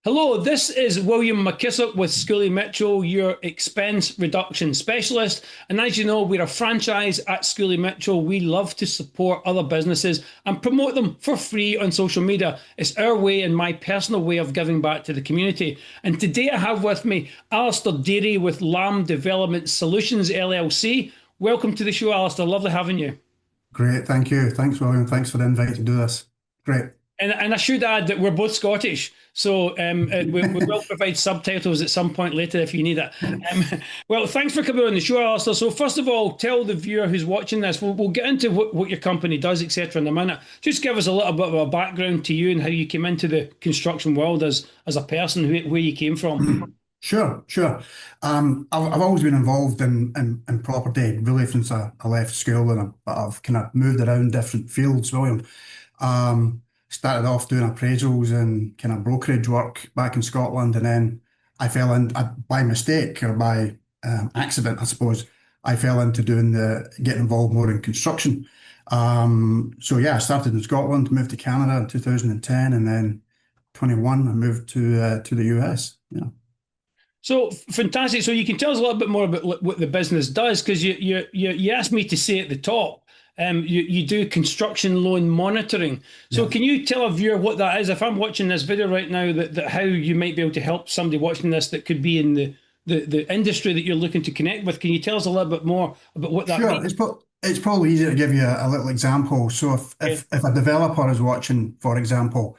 Hello, this is William McKissock with Scully Mitchell, your expense reduction specialist. And as you know, we're a franchise at Scully Mitchell. We love to support other businesses and promote them for free on social media. It's our way and my personal way of giving back to the community. And today I have with me Alistair Dearie with LAM Development Solutions LLC. Welcome to the show, Alistair. Lovely having you. Great, thank you. Thanks, William. Thanks for the invite to do this. Great. And I should add that we're both Scottish, so we will provide subtitles at some point later if you need it. Well, thanks for coming on the show, Alistair. So first of all, tell the viewer who's watching this, we'll get into what your company does, etc. in a minute. Just give us a little bit of a background to you and how you came into the construction world as a person, where you came from. Sure. I've always been involved in property really since I left school, and I've kind of moved around different fields, William. Started off doing appraisals and kind of brokerage work back in Scotland, and then I fell in by mistake or by accident, I suppose. I fell into getting involved more in construction. So yeah, I started in Scotland, moved to Canada in 2010, and then 21 I moved to the US. Yeah. So fantastic. So you can tell us a little bit more about what the business does, because you asked me to say at the top, you do construction loan monitoring. So Yeah. can you tell a viewer what that is? If I'm watching this video right now, that how you might be able to help somebody watching this that could be in the industry that you're looking to connect with. Can you tell us a little bit more about what that Sure. means? It's probably easier to give you a little example. So Okay. if a developer is watching, for example,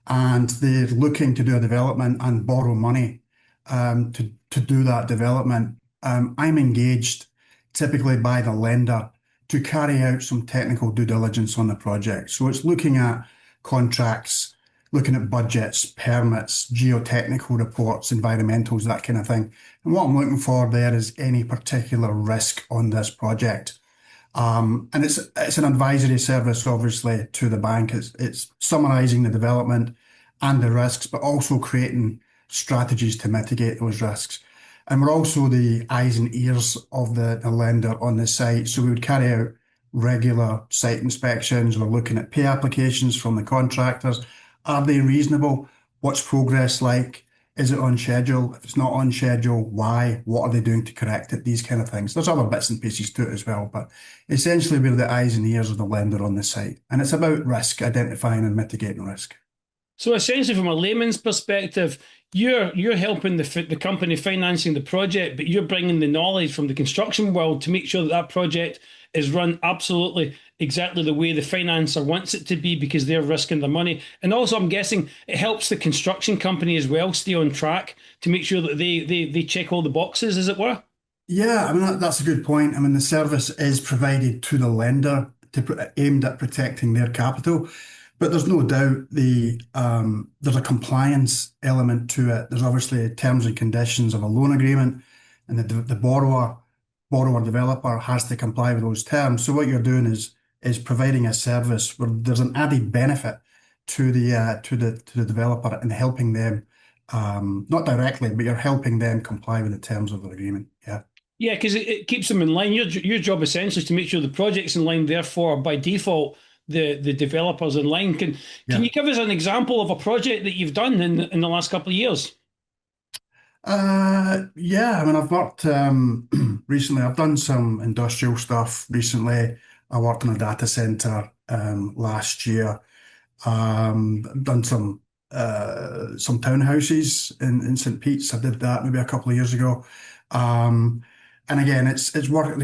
and they're looking to do a development and borrow money to do that development, I'm engaged typically by the lender to carry out some technical due diligence on the project. So it's looking at contracts, looking at budgets, permits, geotechnical reports, environmentals, that kind of thing. And what I'm looking for there is any particular risk on this project. And it's an advisory service, obviously, to the bank. It's summarising the development and the risks, but also creating strategies to mitigate those risks. And we're also the eyes and ears of the lender on the site. So we would carry out regular site inspections. We're looking at pay applications from the contractors. Are they reasonable? What's progress like? Is it on schedule? If it's not on schedule, why? What are they doing to correct it? These kind of things. There's other bits and pieces to it as well, but essentially we're the eyes and ears of the lender on the site. And it's about risk, identifying and mitigating risk. So essentially, from a layman's perspective, you're helping the company financing the project, but you're bringing the knowledge from the construction world to make sure that project is run absolutely exactly the way the financer wants it to be, because they're risking the money. And also, I'm guessing it helps the construction company as well stay on track to make sure that they check all the boxes, as it were. Yeah, I mean, that's a good point. I mean, the service is provided to the lender aimed at protecting their capital. But there's no doubt there's a compliance element to it. There's obviously terms and conditions of a loan agreement, and the borrower developer has to comply with those terms. So what you're doing is providing a service where there's an added benefit to the developer and helping them, not directly, but you're helping them comply with the terms of the agreement. Yeah. Yeah, because it keeps them in line. Your job essentially is to make sure the project's in line. Therefore, by default, the developers in line. Can Yeah. you give us an example of a project that you've done in the last couple of years? Yeah, I mean, I've worked recently. I've done some industrial stuff recently. I worked on a data center last year. Done some townhouses in St. Pete's. I did that maybe a couple of years ago. And again, it's work.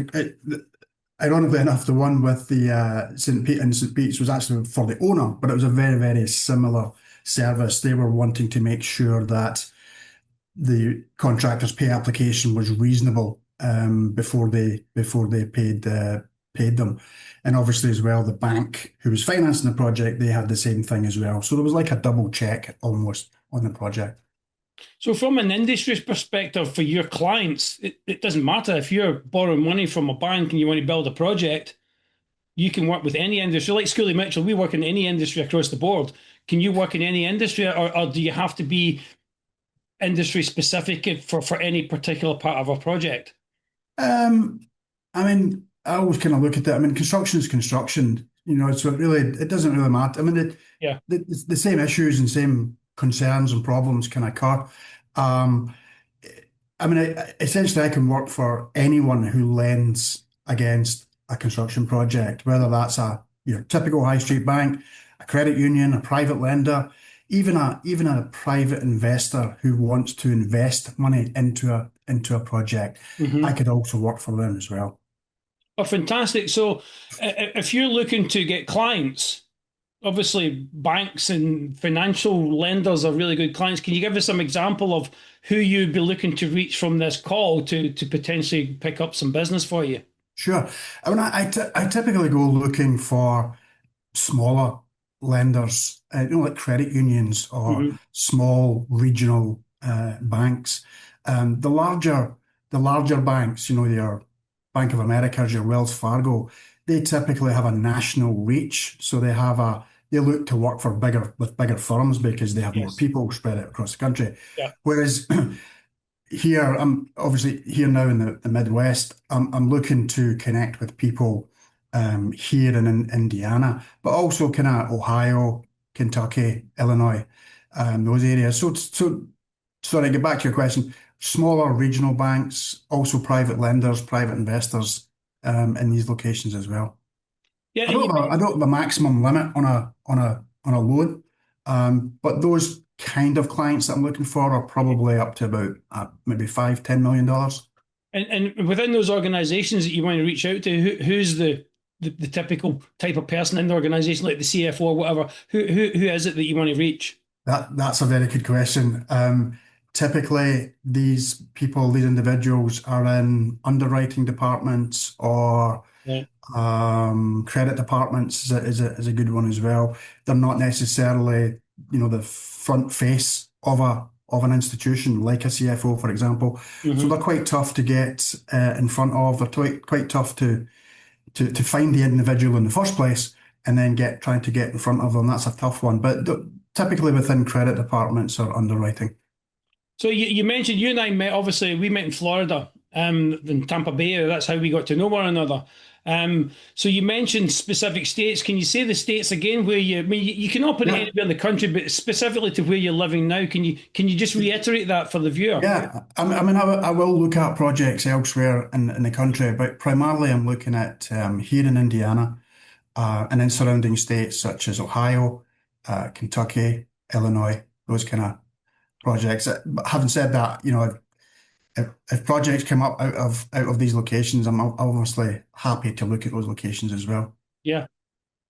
Ironically enough, the one with the St. Pete's was actually for the owner, but it was a very, very similar service. They were wanting to make sure that the contractor's pay application was reasonable before they paid them. And obviously as well, the bank who was financing the project, they had the same thing as well. So there was like a double check almost on the project. So, from an industry perspective, for your clients, it doesn't matter if you're borrowing money from a bank and you want to build a project. You can work with any industry. Like Scully Mitchell, we work in any industry across the board. Can you work in any industry, or do you have to be industry specific for any particular part of a project? Um, I mean, I always kind of look at that. I mean, construction is construction, so it doesn't really matter. I mean, Yeah. the same issues and same concerns and problems can occur. Um, I mean, essentially, I can work for anyone who lends against a construction project, whether that's a typical high street bank, a credit union, a private lender, even a private investor who wants to invest money into a project. I Hmm. could also work for them as well. Oh, fantastic. So, if you're looking to get clients, obviously banks and financial lenders are really good clients. Can you give us some example of who you'd be looking to reach from this call to potentially pick up some business for you? Sure. I mean, I typically go looking for smaller lenders, like credit unions or Hmm. small regional banks. The larger banks, your Bank of America's, your Wells Fargo, they typically have a national reach. So they look to work for bigger firms because they have more Yes. people spread out across the country. Yeah. Whereas here, I'm obviously here now in the Midwest. I'm looking to connect with people here in Indiana, but also kind of Ohio, Kentucky, Illinois, those areas. So, sorry, get back to your question. Smaller regional banks, also private lenders, private investors in these locations as well. Yeah. I And you, don't have a, I don't have a maximum limit on a loan, but those kind of clients that I'm looking for are probably up to about maybe $5-10 million. and within those organizations that you want to reach out to, who's the typical type of person in the organization, like the CFO or whatever? Who is it that you want to reach? That's a very good question. Typically, these individuals are in underwriting departments or Yeah. credit departments is a good one as well. They're not necessarily, the front face of an institution like a CFO, for example. So Hmm. they're quite tough to get in front of. They're quite tough to find the individual in the first place and then trying to get in front of them. That's a tough one. But typically within credit departments or underwriting. So you mentioned you and I met. Obviously, we met in Florida, in Tampa Bay. That's how we got to know one another. So you mentioned specific states. Can you say the states again where you? I mean, you can operate Yeah. anywhere in the country, but specifically to where you're living now. Can you just reiterate that for the viewer? Yeah, I mean, I will look at projects elsewhere in the country, but primarily I'm looking at here in Indiana and in surrounding states such as Ohio, Kentucky, Illinois, those kind of projects. But having said that, if projects come up out of these locations, I'm obviously happy to look at those locations as well. Yeah.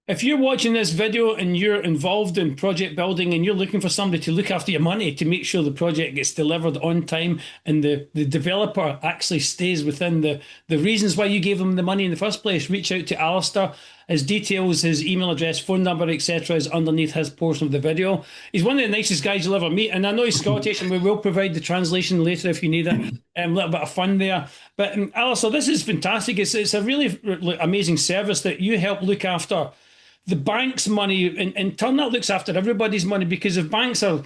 If you're watching this video and you're involved in project building and you're looking for somebody to look after your money to make sure the project gets delivered on time and the developer actually stays within the reasons why you gave them the money in the first place, reach out to Alistair. His details, his email address, phone number, etc., is underneath his portion of the video. He's one of the nicest guys you'll ever meet, and I know he's Scottish, and we will provide the translation later if you need it. A little bit of fun there, but Alistair, this is fantastic. It's a really amazing service that you help look after the bank's money. In turn, that looks after everybody's money because if banks are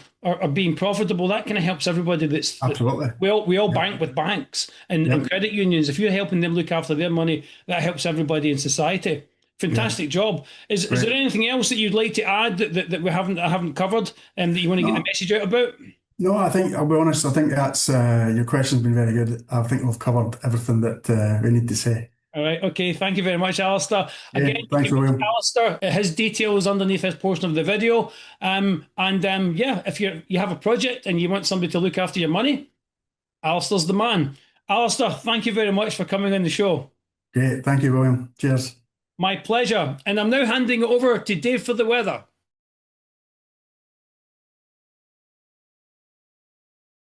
being profitable, that kind of helps everybody. Absolutely. We all Yeah. bank with banks and Yeah. credit unions. If you're helping them look after their money, that helps everybody in society. Yeah. Fantastic job. Is there Great. anything else that you'd like to add that we haven't covered and that you want to get the No, message out about? no, I'll be honest, I think that's your question's been very good. I think we've covered everything that we need to say. All right. Okay. Thank you very much, Alistair. Again, Yeah, you thanks, can reach William. Alistair. His details underneath his portion of the video. And yeah, if you have a project and you want somebody to look after your money, Alistair's the man. Alistair, thank you very much for coming on the show. Great, thank you, William. Cheers. My pleasure. And I'm now handing it over to Dave for the weather.